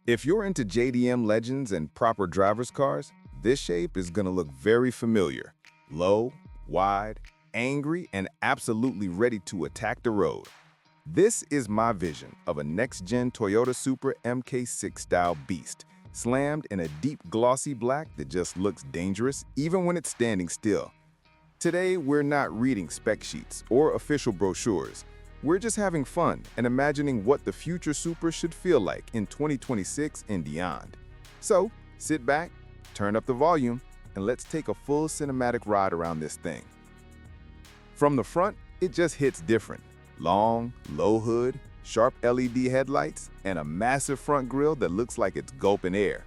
If you're into JDM legends and proper driver's cars, this shape is gonna look very familiar. Low, wide, angry, and absolutely ready to attack the road. This is my vision of a next-gen Toyota Supra MK6 style beast, slammed in a deep glossy black that just looks dangerous even when it's standing still. Today, we're not reading spec sheets or official brochures. We're just having fun and imagining what the future Supra should feel like in 2026 and beyond. So, sit back, turn up the volume, and let's take a full cinematic ride around this thing. From the front, it just hits different. Long, low hood, sharp LED headlights, and a massive front grille that looks like it's gulping air.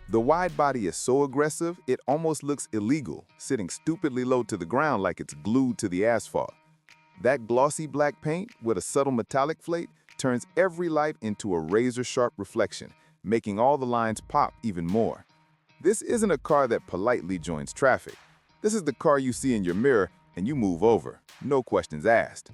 The wide body is so aggressive, it almost looks illegal, sitting stupidly low to the ground like it's glued to the asphalt. That glossy black paint with a subtle metallic flake turns every light into a razor-sharp reflection, making all the lines pop even more. This isn't a car that politely joins traffic. This is the car you see in your mirror and you move over, no questions asked.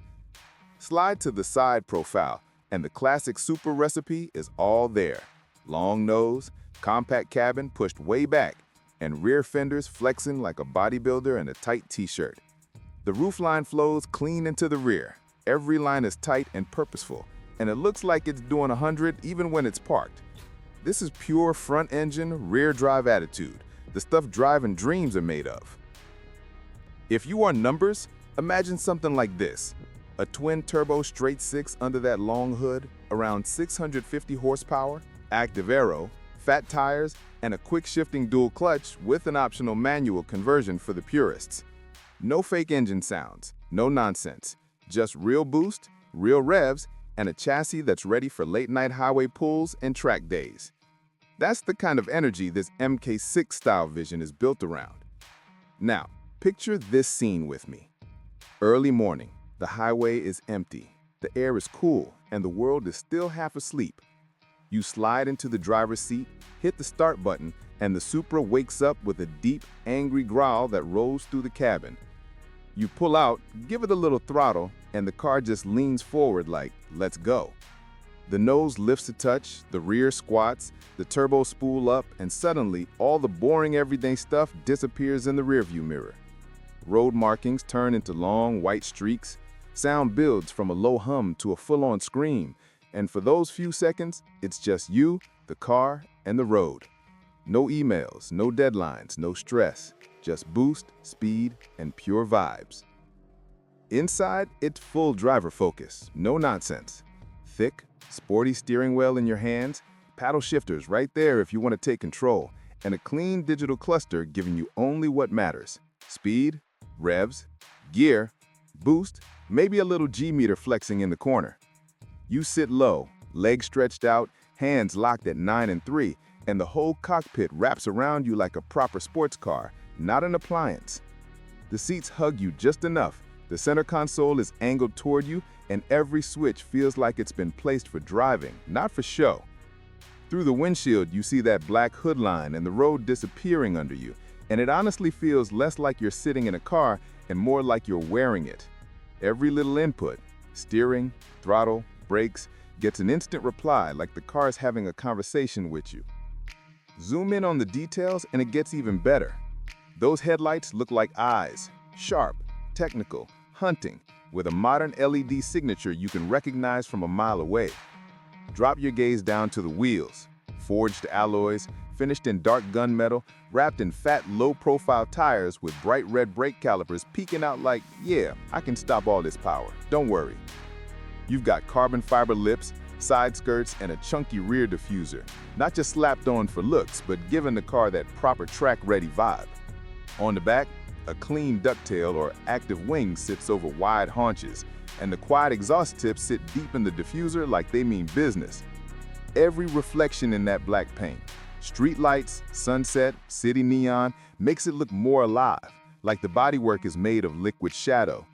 Slide to the side profile, and the classic Supra recipe is all there. Long nose, compact cabin pushed way back, and rear fenders flexing like a bodybuilder in a tight t-shirt. The roofline flows clean into the rear. Every line is tight and purposeful, and it looks like it's doing 100 even when it's parked. This is pure front engine, rear drive attitude, the stuff driving dreams are made of. If you are numbers, imagine something like this. A twin-turbo straight-six under that long hood, around 650 horsepower, active aero, fat tires, and a quick-shifting dual clutch with an optional manual conversion for the purists. No fake engine sounds, no nonsense, just real boost, real revs, and a chassis that's ready for late-night highway pulls and track days. That's the kind of energy this MK6 style vision is built around. Now, picture this scene with me. Early morning, the highway is empty, the air is cool, and the world is still half asleep. You slide into the driver's seat, hit the start button, and the Supra wakes up with a deep, angry growl that rolls through the cabin. You pull out, give it a little throttle, and the car just leans forward like, let's go. The nose lifts a touch, the rear squats, the turbo spool up, and suddenly, all the boring everyday stuff disappears in the rearview mirror. Road markings turn into long, white streaks. Sound builds from a low hum to a full-on scream, and for those few seconds, it's just you, the car, and the road. No emails, no deadlines, no stress, just boost, speed, and pure vibes. Inside, it's full driver focus, no nonsense. Thick, sporty steering wheel in your hands, paddle shifters right there if you want to take control, and a clean digital cluster giving you only what matters. Speed, revs, gear, boost, maybe a little G-meter flexing in the corner. You sit low, legs stretched out, hands locked at 9 and 3, and the whole cockpit wraps around you like a proper sports car, not an appliance. The seats hug you just enough, the center console is angled toward you, and every switch feels like it's been placed for driving, not for show. Through the windshield, you see that black hood line and the road disappearing under you, and it honestly feels less like you're sitting in a car and more like you're wearing it. Every little input, steering, throttle, brakes, gets an instant reply like the car's having a conversation with you. Zoom in on the details and it gets even better. Those headlights look like eyes, sharp, technical, hunting, with a modern LED signature you can recognize from a mile away. Drop your gaze down to the wheels, forged alloys, finished in dark gunmetal, wrapped in fat, low-profile tires with bright red brake calipers peeking out like, yeah, I can stop all this power, don't worry. You've got carbon fiber lips, side skirts, and a chunky rear diffuser, not just slapped on for looks, but giving the car that proper track-ready vibe. On the back, a clean ducktail or active wing sits over wide haunches, and the quiet exhaust tips sit deep in the diffuser like they mean business. Every reflection in that black paint, street lights, sunset, city neon, makes it look more alive, like the bodywork is made of liquid shadow.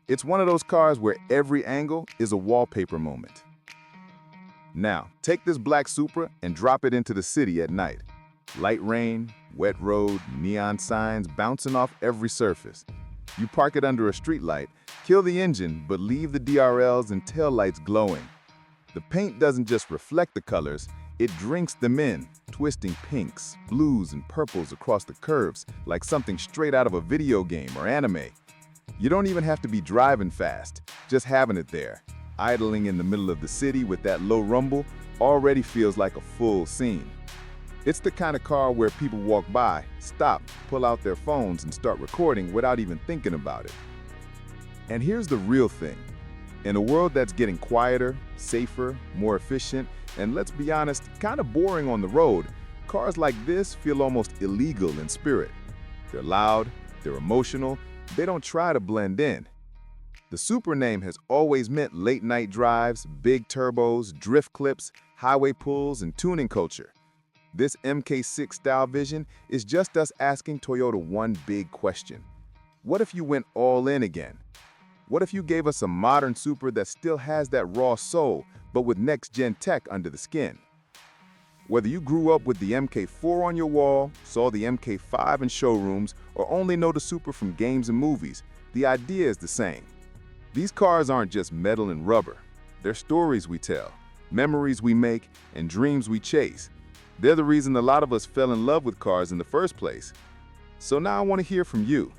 It's one of those cars where every angle is a wallpaper moment. Now, take this black Supra and drop it into the city at night. Light rain, wet road, neon signs bouncing off every surface. You park it under a streetlight, kill the engine, but leave the DRLs and taillights glowing. The paint doesn't just reflect the colors, It drinks them in, twisting pinks, blues, and purples across the curves like something straight out of a video game or anime. You don't even have to be driving fast, just having it there. Idling in the middle of the city with that low rumble already feels like a full scene. It's the kind of car where people walk by, stop, pull out their phones, and start recording without even thinking about it. And here's the real thing. In a world that's getting quieter, safer, more efficient, and let's be honest, kind of boring on the road, cars like this feel almost illegal in spirit. They're loud, they're emotional, they don't try to blend in. The Supra name has always meant late-night drives, big turbos, drift clips, highway pulls, and tuning culture. This MK6 style vision is just us asking Toyota one big question. What if you went all in again? What if you gave us a modern Supra that still has that raw soul, but with next-gen tech under the skin? Whether you grew up with the MK4 on your wall, saw the MK5 in showrooms, or only know the Supra from games and movies, the idea is the same. These cars aren't just metal and rubber. They're stories we tell, memories we make, and dreams we chase. They're the reason a lot of us fell in love with cars in the first place. So now I want to hear from you.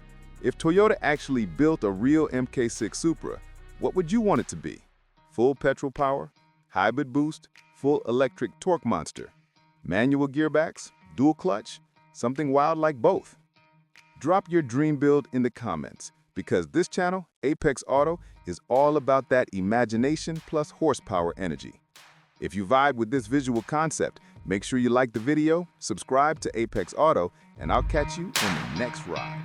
If Toyota actually built a real MK6 Supra, what would you want it to be? Full petrol power? Hybrid boost? Full electric torque monster? Manual gearbox? Dual clutch? Something wild like both? Drop your dream build in the comments, because this channel, Apex Auto, is all about that imagination plus horsepower energy. If you vibe with this visual concept, make sure you like the video, subscribe to Apex Auto, and I'll catch you in the next ride.